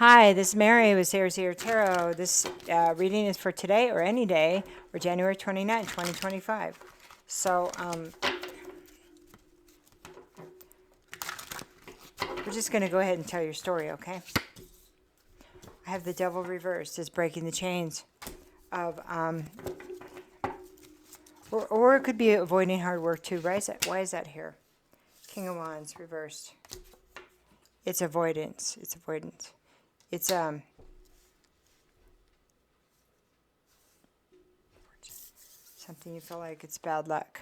Hi, this is Mary with Sayre Tarot. This reading is for today or any day, or January 29th, 2025. So, we're just going to go ahead and tell your story, okay? I have the devil reversed. It's breaking the chains of, or it could be avoiding hard work too. Why is that here? King of Wands reversed. It's avoidance. It's avoidance. It's, something you feel like it's bad luck.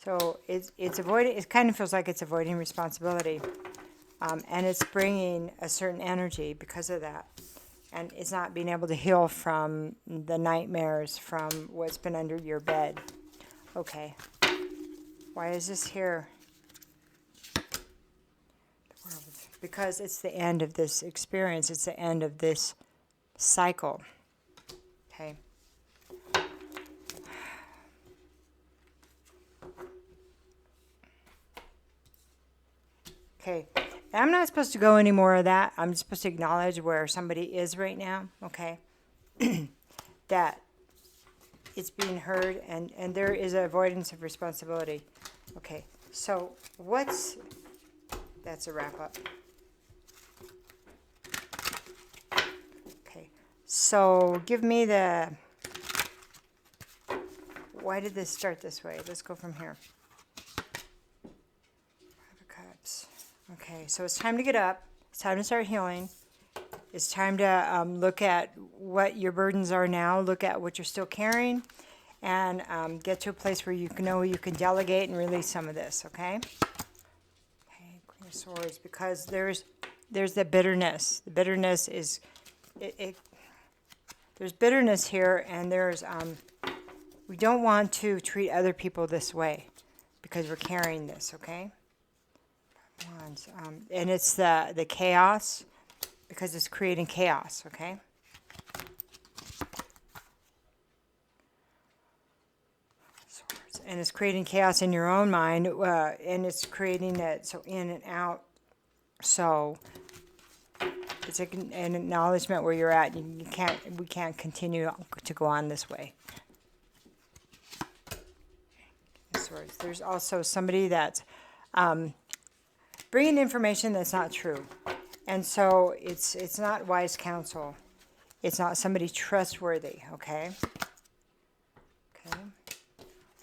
So it's avoiding. It kind of feels like it's avoiding responsibility, and it's bringing a certain energy because of that, and it's not being able to heal from the nightmares from what's been under your bed. Okay, why is this here? The world. Because it's the end of this experience. It's the end of this cycle. Okay. Okay, and I'm not supposed to go any more of that. I'm just supposed to acknowledge where somebody is right now, okay? That it's being heard, and there is an avoidance of responsibility. Okay, so that's a wrap up. Okay, so give me why did this start this way? Let's go from here. Five of Cups. Okay, so it's time to get up. It's time to start healing. It's time to look at what your burdens are now. Look at what you're still carrying, and get to a place where you know you can delegate and release some of this. Okay. Okay, Queen of Swords, because there's the bitterness. The bitterness is there's bitterness here, and there's we don't want to treat other people this way because we're carrying this. Okay. Wands. And it's the chaos, because it's creating chaos, okay? Swords. And it's creating chaos in your own mind, and it's creating that, so in and out. So it's an acknowledgement where you're at. We can't continue to go on this way. Swords. There's also somebody that's bringing information that's not true. And so it's not wise counsel. It's not somebody trustworthy, okay? Okay.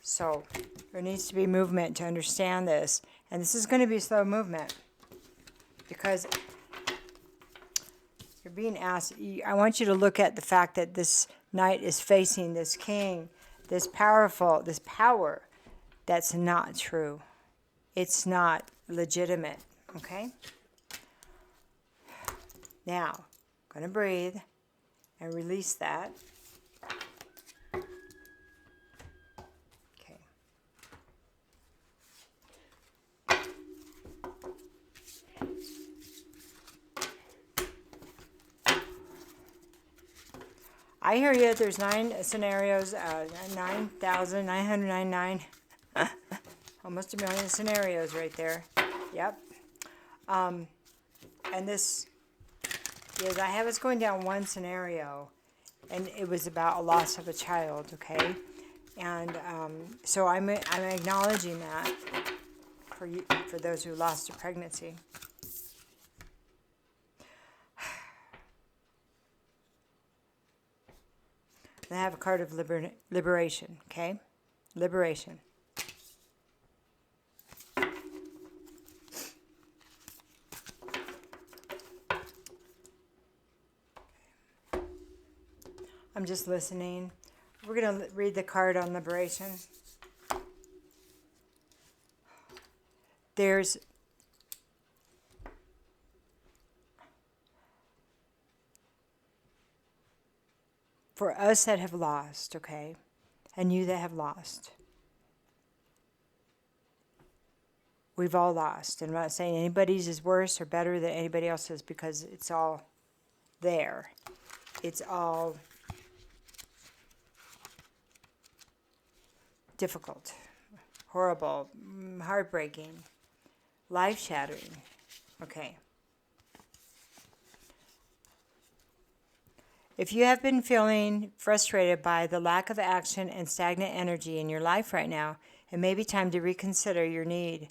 So there needs to be movement to understand this. And this is going to be slow movement, because you're being asked, I want you to look at the fact that this knight is facing this king, this power that's not true. It's not legitimate, okay? Now, I'm going to breathe and release that. Okay. I hear you. There's 9 scenarios, 9,999, almost 1,000,000 scenarios right there. Yep. And this is, I have us going down one scenario, and it was about a loss of a child, okay? And so I'm acknowledging that for you, for those who lost a pregnancy. And I have a card of liberation, okay? Liberation. I'm just listening. We're going to read the card on liberation. There's for us that have lost, okay, and you that have lost. We've all lost. And I'm not saying anybody's is worse or better than anybody else's, because it's all there. It's all difficult, horrible, heartbreaking, life-shattering. Okay. If you have been feeling frustrated by the lack of action and stagnant energy in your life right now, it may be time to reconsider your need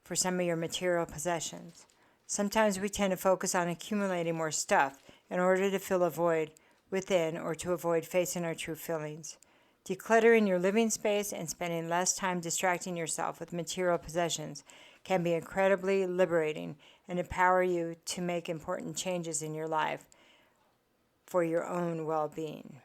for some of your material possessions. Sometimes we tend to focus on accumulating more stuff in order to fill a void within or to avoid facing our true feelings. Decluttering your living space and spending less time distracting yourself with material possessions can be incredibly liberating and empower you to make important changes in your life for your own well-being.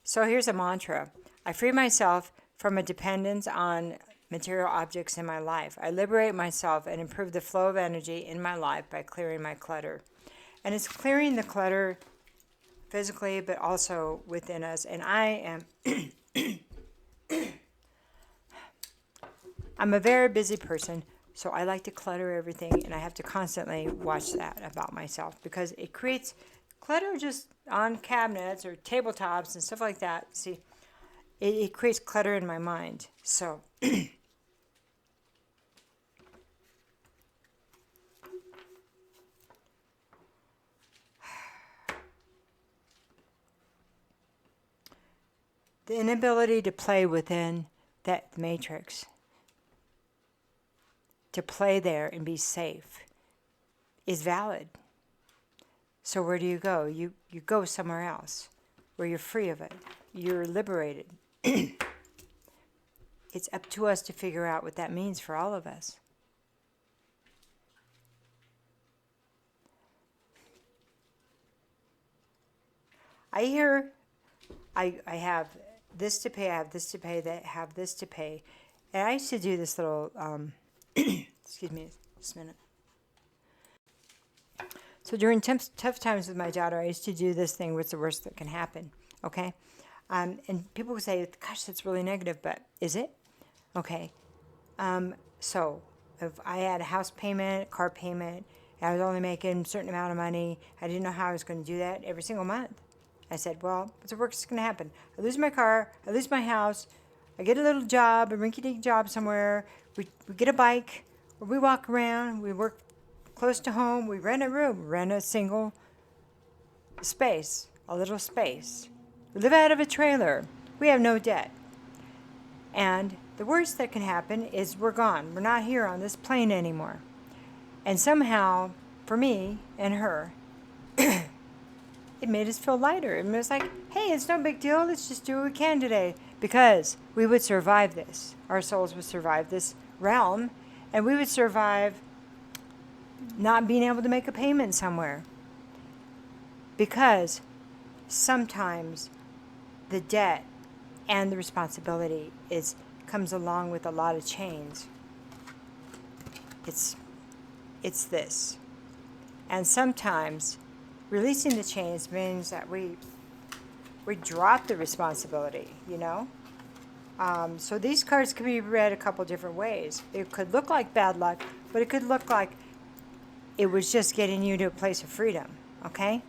So here's a mantra. I free myself from a dependence on material objects in my life. I liberate myself and improve the flow of energy in my life by clearing my clutter. And it's clearing the clutter physically, but also within us. And I'm a very busy person, so I like to clutter everything, and I have to constantly watch that about myself because it creates clutter just on cabinets or tabletops and stuff like that. See, it creates clutter in my mind. So the inability to play within that matrix, to play there and be safe, is valid. So where do you go? You go somewhere else where you're free of it. You're liberated. It's up to us to figure out what that means for all of us. I have this to pay, I have this to pay, that have this to pay. And I used to do this little, excuse me just a minute. So during tough times with my daughter, I used to do this thing, what's the worst that can happen, okay? And people would say, gosh, that's really negative, but is it? Okay. So if I had a house payment, car payment, and I was only making a certain amount of money, I didn't know how I was going to do that every single month. I said, well, what's the worst that's going to happen? I lose my car, I lose my house, I get a little job, a rinky-dink job somewhere, we get a bike, or we walk around, we work close to home, we rent a room, rent a single space, a little space. We live out of a trailer. We have no debt. And the worst that can happen is we're gone. We're not here on this plane anymore. And somehow, for me and her, it made us feel lighter. It was like, hey, it's no big deal. Let's just do what we can today. Because we would survive this. Our souls would survive this realm. And we would survive not being able to make a payment somewhere. Because sometimes the debt and the responsibility comes along with a lot of chains. It's this. And sometimes releasing the chains means that we drop the responsibility, you know? So these cards can be read a couple different ways. It could look like bad luck, but it could look like it was just getting you to a place of freedom, okay?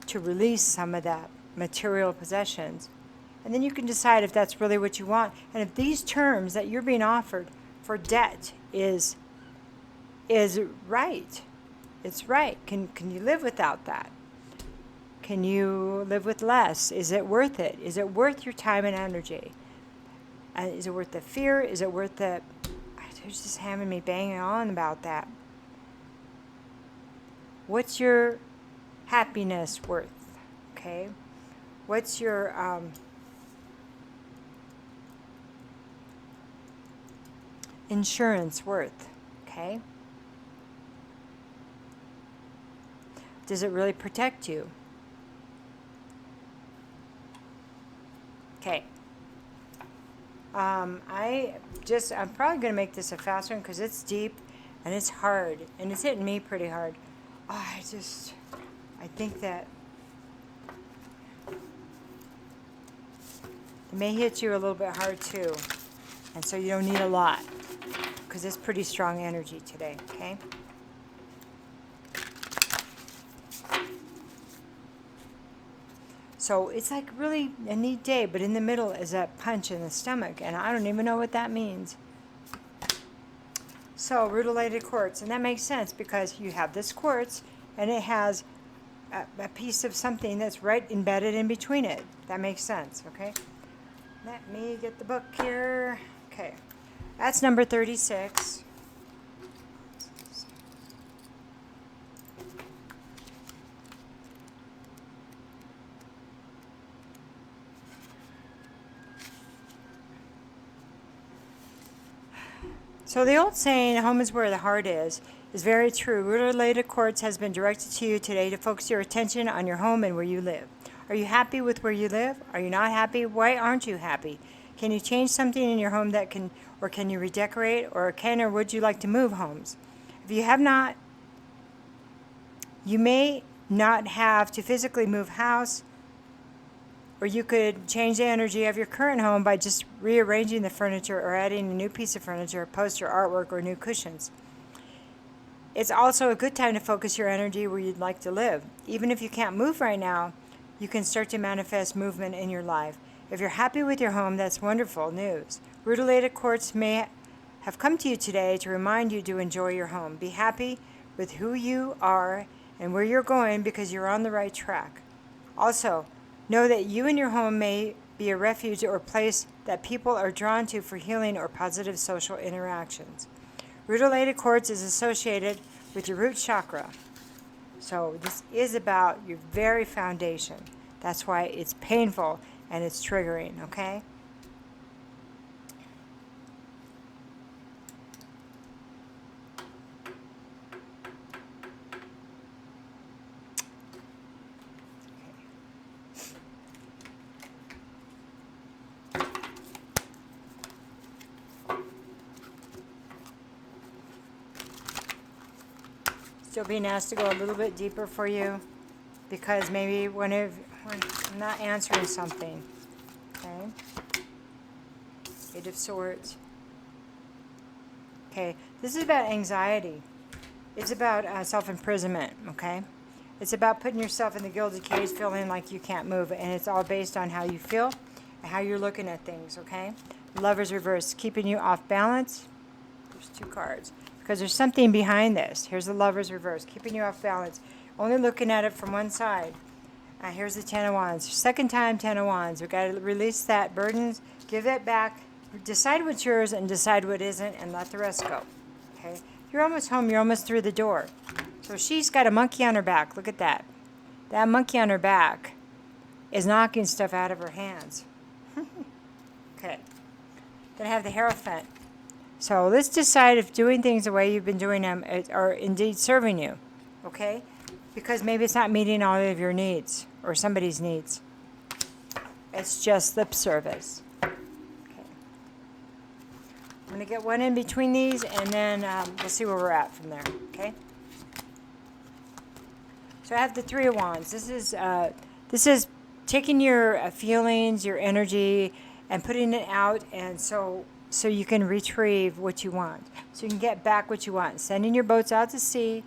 To release some of that material possessions. And then you can decide if that's really what you want. And if these terms that you're being offered for debt is right, it's right. Can you live without that? Can you live with less? Is it worth it? Is it worth your time and energy? Is it worth the fear? Is it worth the... They're just having me banging on about that. What's your happiness worth? Okay? What's your... insurance worth? Okay? Does it really protect you? Okay. I'm probably going to make this a fast one because it's deep and it's hard and it's hitting me pretty hard. Oh, I think that it may hit you a little bit hard too. And so you don't need a lot because it's pretty strong energy today, okay? So it's like really a neat day, but in the middle is that punch in the stomach, and I don't even know what that means. So rutilated quartz, and that makes sense because you have this quartz and it has a piece of something that's right embedded in between it. That makes sense, okay? Let me get the book here. Okay, that's number 36. So the old saying, home is where the heart is very true. Ruler-related quartz has been directed to you today to focus your attention on your home and where you live. Are you happy with where you live? Are you not happy? Why aren't you happy? Can you change something in your home that can, or can you redecorate, or or would you like to move homes? If you have not, you may not have to physically move house, or you could change the energy of your current home by just rearranging the furniture or adding a new piece of furniture, poster, artwork, or new cushions. It's also a good time to focus your energy where you'd like to live. Even if you can't move right now, you can start to manifest movement in your life. If you're happy with your home, that's wonderful news. Rutilated quartz may have come to you today to remind you to enjoy your home. Be happy with who you are and where you're going because you're on the right track. Also, know that you and your home may be a refuge or place that people are drawn to for healing or positive social interactions. Rutilated quartz is associated with your root chakra. So this is about your very foundation. That's why it's painful and it's triggering, okay? Still being asked to go a little bit deeper for you because maybe when I'm not answering something, okay? Eight of Swords. Okay, this is about anxiety. It's about self-imprisonment, okay? It's about putting yourself in the gilded cage, feeling like you can't move, and it's all based on how you feel and how you're looking at things, okay? Lover's reverse, keeping you off balance. There's two cards. Because there's something behind this. Here's the Lover's reverse, keeping you off balance. Only looking at it from one side. Here's the Ten of Wands. Second time, Ten of Wands. We've got to release that burdens, give it back, decide what's yours and decide what isn't, and let the rest go, okay? You're almost home. You're almost through the door. So she's got a monkey on her back. Look at that. That monkey on her back is knocking stuff out of her hands. Okay. Then I have the Hierophant. So let's decide if doing things the way you've been doing them are indeed serving you, okay? Because maybe it's not meeting all of your needs or somebody's needs. It's just lip service. Okay. I'm going to get one in between these, and then we'll see where we're at from there, okay? So I have the Three of Wands. This is taking your feelings, your energy, and putting it out, and so you can retrieve what you want. So you can get back what you want. Sending your boats out to sea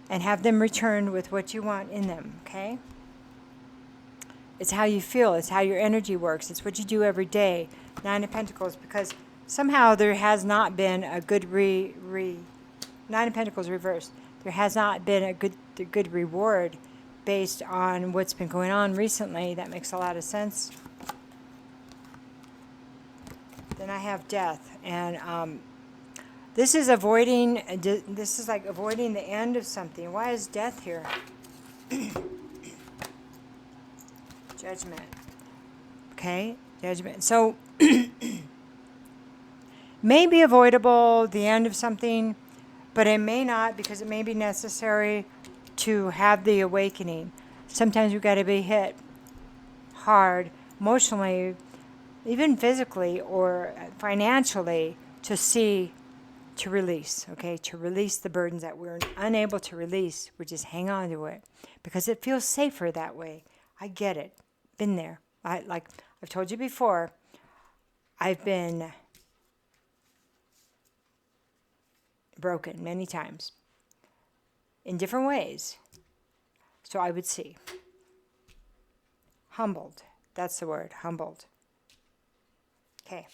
and have them return with what you want in them, okay? It's how you feel. It's how your energy works. It's what you do every day. Nine of Pentacles, because somehow there has not been a good Nine of Pentacles reversed. There has not been a good reward based on what's been going on recently. That makes a lot of sense. Then I have Death, and this is avoiding. This is like avoiding the end of something. Why is Death here? Judgment. Okay, Judgment. So may be avoidable the end of something, but it may not, because it may be necessary to have the awakening. Sometimes we've got to be hit hard emotionally, even physically or financially, to release, okay? To release the burdens that we're unable to release. We just hang on to it because it feels safer that way. I get it. Been there. Like I've told you before, I've been broken many times in different ways. So I would see. Humbled. That's the word. Humbled. Okay.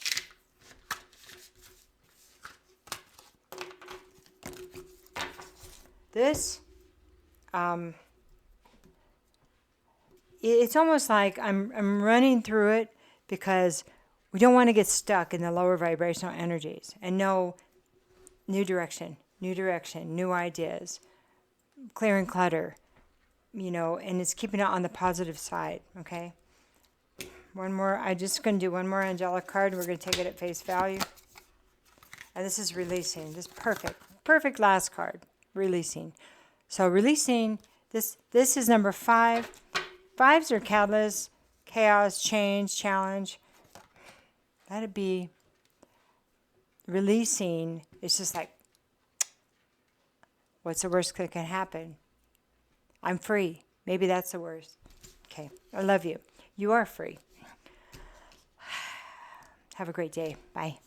This, it's almost like I'm running through it because we don't want to get stuck in the lower vibrational energies and know new direction, new ideas, clearing clutter, and it's keeping it on the positive side, okay? One more, I'm just going to do one more angelic card. We're going to take it at face value. And this is releasing. This perfect last card, releasing. So releasing, this is number 5. 5s are catalyst, chaos, change, challenge. That'd be releasing. It's just like, what's the worst that can happen? I'm free. Maybe that's the worst. Okay, I love you. You are free. Have a great day. Bye.